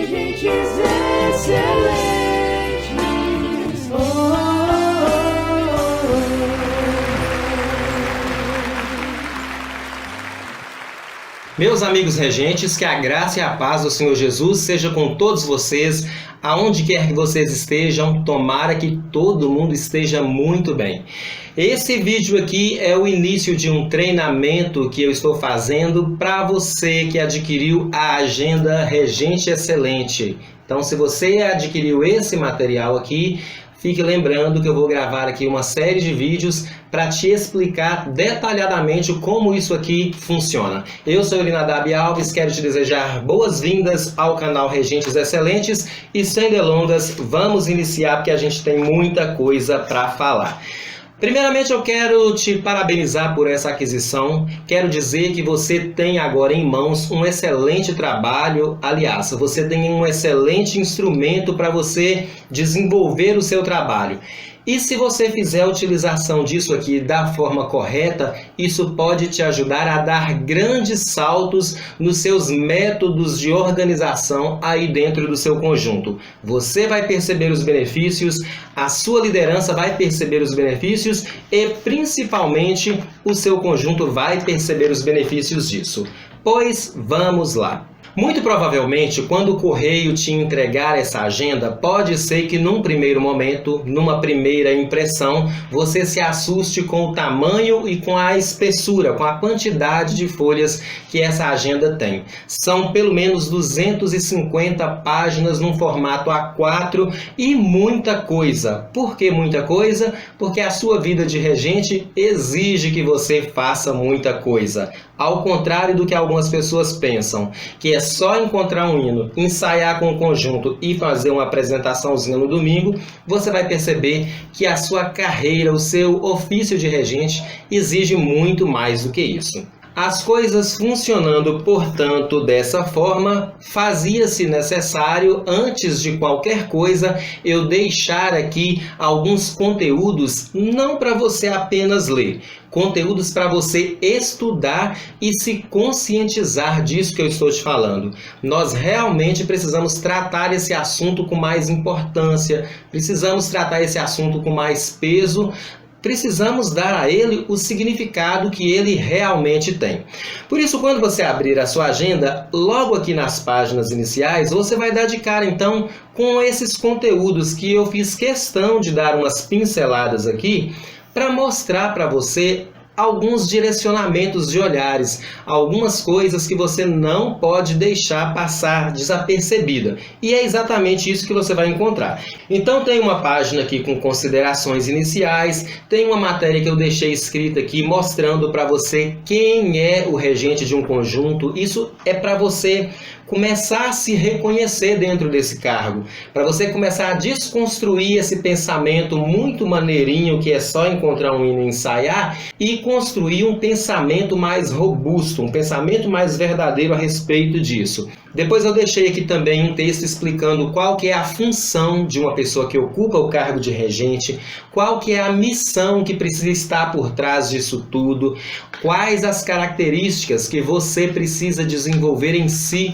regentes excelentes. Meus amigos regentes, que a graça e a paz do Senhor Jesus seja com todos vocês, aonde quer que vocês estejam, tomara que todo mundo esteja muito bem. Esse vídeo aqui é o início de um treinamento que eu estou fazendo para você que adquiriu a Agenda Regente Excelente. Então, se você adquiriu esse material aqui, fique lembrando que eu vou gravar aqui uma série de vídeos para te explicar detalhadamente como isso aqui funciona. Eu sou Elinadab Alves, quero te desejar boas-vindas ao canal Regentes Excelentes e sem delongas, vamos iniciar porque a gente tem muita coisa para falar. Primeiramente, eu quero te parabenizar por essa aquisição. Quero dizer que você tem agora em mãos um excelente trabalho. Aliás, você tem um excelente instrumento para você desenvolver o seu trabalho. E se você fizer a utilização disso aqui da forma correta, isso pode te ajudar a dar grandes saltos nos seus métodos de organização aí dentro do seu conjunto. Você vai perceber os benefícios, a sua liderança vai perceber os benefícios e principalmente o seu conjunto vai perceber os benefícios disso. Pois vamos lá. Muito provavelmente, quando o correio te entregar essa agenda, pode ser que num primeiro momento, numa primeira impressão, você se assuste com o tamanho e com a espessura, com a quantidade de folhas que essa agenda tem. São pelo menos 250 páginas num formato A4 e muita coisa. Por que muita coisa? Porque a sua vida de regente exige que você faça muita coisa. Ao contrário do que algumas pessoas pensam, que é só encontrar um hino, ensaiar com o conjunto e fazer uma apresentaçãozinha no domingo, você vai perceber que a sua carreira, o seu ofício de regente exige muito mais do que isso. As coisas funcionando, portanto, dessa forma, fazia-se necessário, antes de qualquer coisa, eu deixar aqui alguns conteúdos, não para você apenas ler, conteúdos para você estudar e se conscientizar disso que eu estou te falando. Nós realmente precisamos tratar esse assunto com mais importância, precisamos tratar esse assunto com mais peso, precisamos dar a ele o significado que ele realmente tem. Por isso, quando você abrir a sua agenda, logo aqui nas páginas iniciais, você vai dar de cara então com esses conteúdos que eu fiz questão de dar umas pinceladas aqui para mostrar para você alguns direcionamentos de olhares, algumas coisas que você não pode deixar passar desapercebida. E é exatamente isso que você vai encontrar. Então tem uma página aqui com considerações iniciais, tem uma matéria que eu deixei escrita aqui mostrando para você quem é o regente de um conjunto. Isso é para você começar a se reconhecer dentro desse cargo, para você começar a desconstruir esse pensamento muito maneirinho que é só encontrar um hino e ensaiar e construir um pensamento mais robusto, um pensamento mais verdadeiro a respeito disso. Depois eu deixei aqui também um texto explicando qual que é a função de uma pessoa que ocupa o cargo de regente, qual que é a missão que precisa estar por trás disso tudo, quais as características que você precisa desenvolver em si,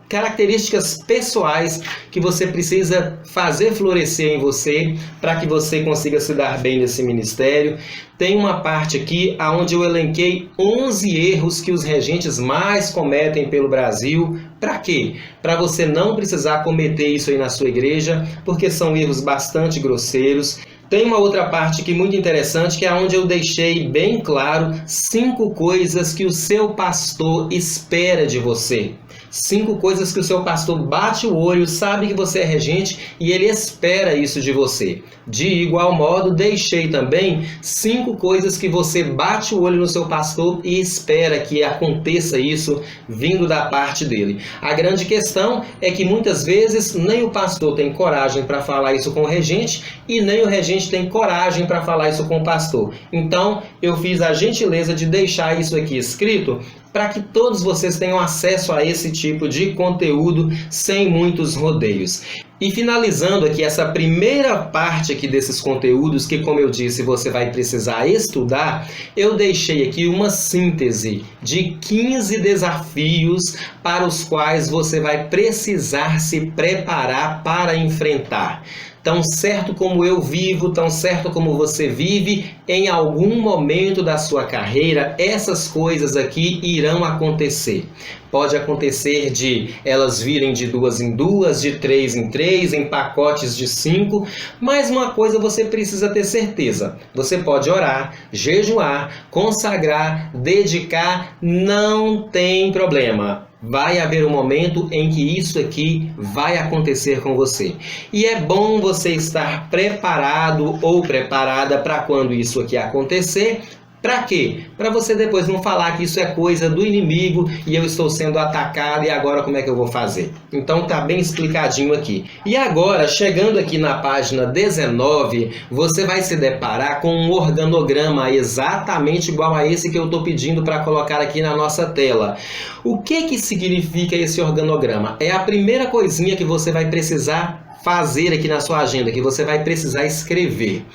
características pessoais que você precisa fazer florescer em você para que você consiga se dar bem nesse ministério. Tem uma parte aqui onde eu elenquei 11 erros que os regentes mais cometem pelo Brasil. Para quê? Para você não precisar cometer isso aí na sua igreja, porque são erros bastante grosseiros. Tem uma outra parte aqui muito interessante, que é onde eu deixei bem claro 5 coisas que o seu pastor espera de você. 5 coisas que o seu pastor bate o olho, sabe que você é regente e ele espera isso de você. De igual modo, deixei também 5 coisas que você bate o olho no seu pastor e espera que aconteça isso vindo da parte dele. A grande questão é que muitas vezes nem o pastor tem coragem para falar isso com o regente e nem o regente tem coragem para falar isso com o pastor. Então, eu fiz a gentileza de deixar isso aqui escrito para que todos vocês tenham acesso a esse tipo de conteúdo sem muitos rodeios. E finalizando aqui essa primeira parte aqui desses conteúdos que, como eu disse, você vai precisar estudar, eu deixei aqui uma síntese de 15 desafios para os quais você vai precisar se preparar para enfrentar. Tão certo como eu vivo, tão certo como você vive, em algum momento da sua carreira, essas coisas aqui irão acontecer. Pode acontecer de elas virem de 2 em 2, de 3 em 3, em pacotes de 5, mas uma coisa você precisa ter certeza. Você pode orar, jejuar, consagrar, dedicar, não tem problema. Vai haver um momento em que isso aqui vai acontecer com você. E é bom você estar preparado ou preparada para quando isso aqui acontecer. Para quê? Para você depois não falar que isso é coisa do inimigo e eu estou sendo atacado e agora como é que eu vou fazer? Então tá bem explicadinho aqui. E agora, chegando aqui na página 19, você vai se deparar com um organograma exatamente igual a esse que eu estou pedindo para colocar aqui na nossa tela. O que significa esse organograma? É a primeira coisinha que você vai precisar fazer aqui na sua agenda, que você vai precisar escrever.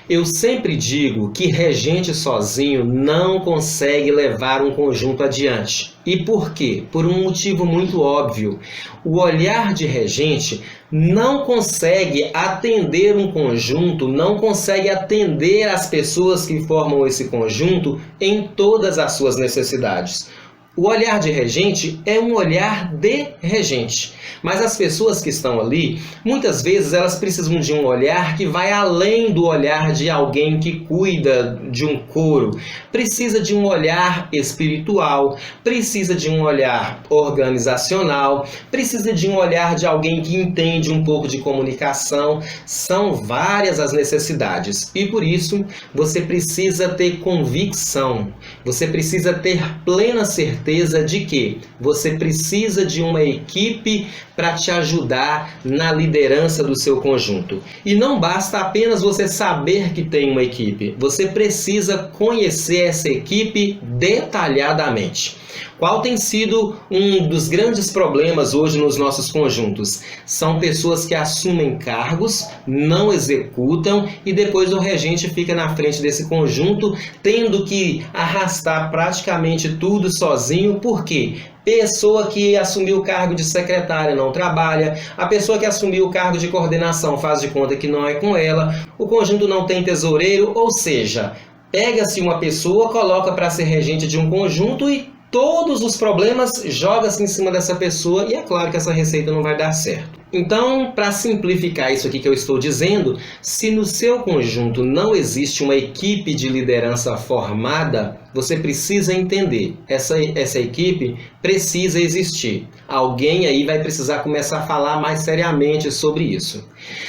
Eu sempre digo que regente sozinho não consegue levar um conjunto adiante. E por quê? Por um motivo muito óbvio. O olhar de regente não consegue atender um conjunto, não consegue atender as pessoas que formam esse conjunto em todas as suas necessidades. O olhar de regente é um olhar de regente, mas as pessoas que estão ali, muitas vezes elas precisam de um olhar que vai além do olhar de alguém que cuida de um coro. Precisa de um olhar espiritual, precisa de um olhar organizacional, precisa de um olhar de alguém que entende um pouco de comunicação. São várias as necessidades e por isso você precisa ter convicção, você precisa ter plena certeza de que você precisa de uma equipe para te ajudar na liderança do seu conjunto. E não basta apenas você saber que tem uma equipe, você precisa conhecer essa equipe detalhadamente. Qual tem sido um dos grandes problemas hoje nos nossos conjuntos? São pessoas que assumem cargos, não executam e depois o regente fica na frente desse conjunto, tendo que arrastar praticamente tudo sozinho. Por quê? Pessoa que assumiu o cargo de secretária não trabalha, a pessoa que assumiu o cargo de coordenação faz de conta que não é com ela, o conjunto não tem tesoureiro, ou seja, pega-se uma pessoa, coloca para ser regente de um conjunto e todos os problemas joga-se em cima dessa pessoa e é claro que essa receita não vai dar certo. Então, para simplificar isso aqui que eu estou dizendo, se no seu conjunto não existe uma equipe de liderança formada, você precisa entender, essa equipe precisa existir. Alguém aí vai precisar começar a falar mais seriamente sobre isso.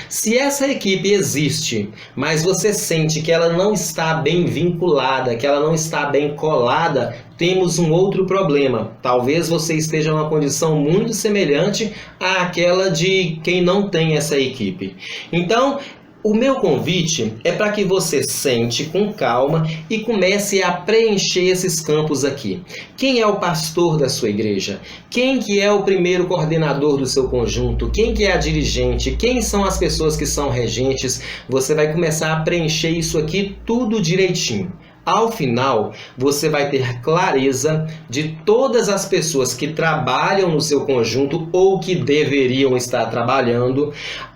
Se essa equipe existe, mas você sente que ela não está bem vinculada, que ela não está bem colada, temos um outro problema. Talvez você esteja numa condição muito semelhante àquela de quem não tem essa equipe. Então, o meu convite é para que você sente com calma e comece a preencher esses campos aqui. Quem é o pastor da sua igreja? Quem que é o primeiro coordenador do seu conjunto? Quem que é a dirigente? Quem são as pessoas que são regentes? Você vai começar a preencher isso aqui tudo direitinho. Ao final, você vai ter clareza de todas as pessoas que trabalham no seu conjunto ou que deveriam estar trabalhando.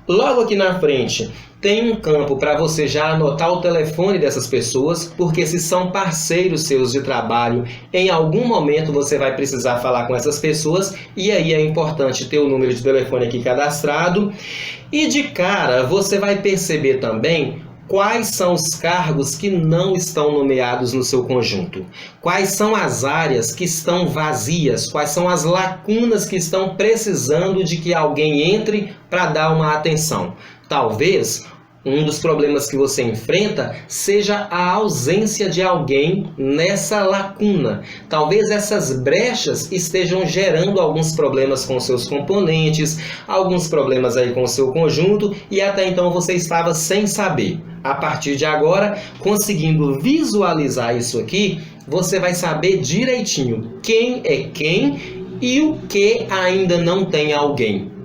Logo aqui na frente, tem um campo para você já anotar o telefone dessas pessoas, porque se são parceiros seus de trabalho, em algum momento você vai precisar falar com essas pessoas e aí é importante ter o número de telefone aqui cadastrado. E de cara, você vai perceber também quais são os cargos que não estão nomeados no seu conjunto? Quais são as áreas que estão vazias? Quais são as lacunas que estão precisando de que alguém entre para dar uma atenção? Talvez um dos problemas que você enfrenta seja a ausência de alguém nessa lacuna. Talvez essas brechas estejam gerando alguns problemas com seus componentes, alguns problemas aí com o seu conjunto e até então você estava sem saber. A partir de agora, conseguindo visualizar isso aqui, você vai saber direitinho quem é quem e o que ainda não tem alguém.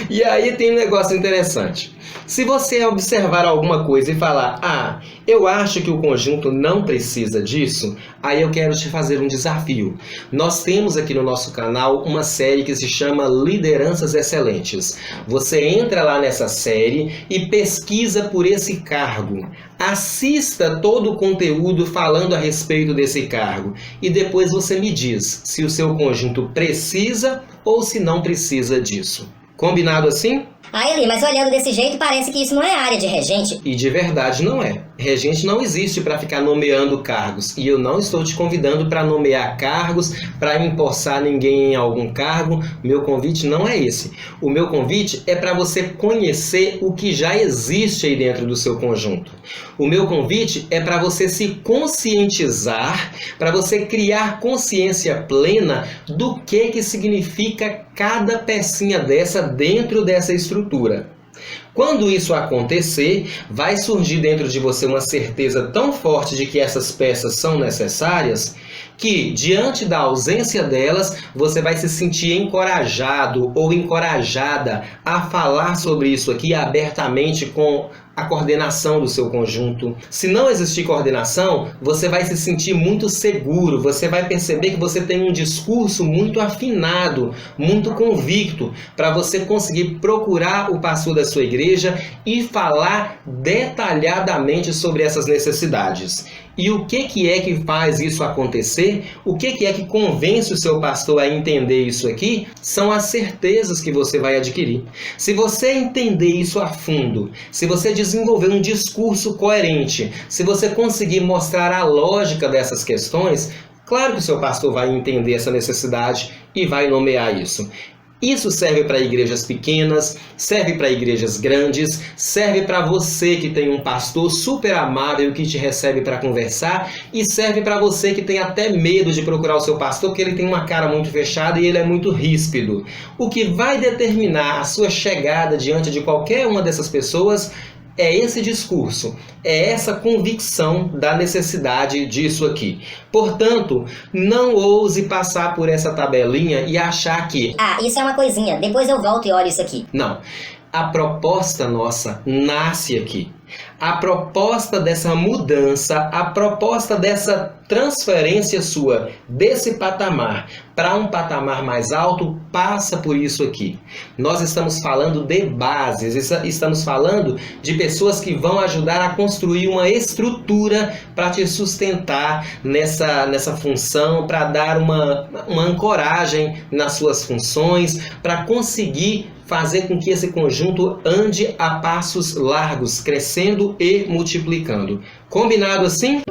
E aí tem um negócio interessante. Se você observar alguma coisa e falar, eu acho que o conjunto não precisa disso, aí eu quero te fazer um desafio. Nós temos aqui no nosso canal uma série que se chama Lideranças Excelentes. Você entra lá nessa série e pesquisa por esse cargo. Assista todo o conteúdo falando a respeito desse cargo. E depois você me diz se o seu conjunto precisa ou se não precisa disso. Combinado assim? Eli, mas olhando desse jeito parece que isso não é área de regente. E de verdade não é. Regente não existe para ficar nomeando cargos. E eu não estou te convidando para nomear cargos, para empossar ninguém em algum cargo. Meu convite não é esse. O meu convite é para você conhecer o que já existe aí dentro do seu conjunto. O meu convite é para você se conscientizar, para você criar consciência plena do que significa cada pecinha dessa dentro dessa estrutura. Quando isso acontecer, vai surgir dentro de você uma certeza tão forte de que essas peças são necessárias, que diante da ausência delas, você vai se sentir encorajado ou encorajada a falar sobre isso aqui abertamente com a coordenação do seu conjunto. Se não existir coordenação, você vai se sentir muito seguro, você vai perceber que você tem um discurso muito afinado, muito convicto, para você conseguir procurar o pastor da sua igreja e falar detalhadamente sobre essas necessidades. E o que é que faz isso acontecer? O que é que convence o seu pastor a entender isso aqui? São as certezas que você vai adquirir. Se você entender isso a fundo, se você desenvolver um discurso coerente, se você conseguir mostrar a lógica dessas questões, claro que o seu pastor vai entender essa necessidade e vai nomear isso. Isso serve para igrejas pequenas, serve para igrejas grandes, serve para você que tem um pastor super amável que te recebe para conversar e serve para você que tem até medo de procurar o seu pastor porque ele tem uma cara muito fechada e ele é muito ríspido. O que vai determinar a sua chegada diante de qualquer uma dessas pessoas é esse discurso, é essa convicção da necessidade disso aqui. Portanto, não ouse passar por essa tabelinha e achar que... isso é uma coisinha, depois eu volto e olho isso aqui. Não, a proposta nossa nasce aqui. A proposta dessa mudança, a proposta dessa transferência sua desse patamar para um patamar mais alto passa por isso aqui. Nós estamos falando de bases, estamos falando de pessoas que vão ajudar a construir uma estrutura para te sustentar nessa função, para dar uma ancoragem nas suas funções, para conseguir fazer com que esse conjunto ande a passos largos, crescendo e multiplicando. Combinado assim?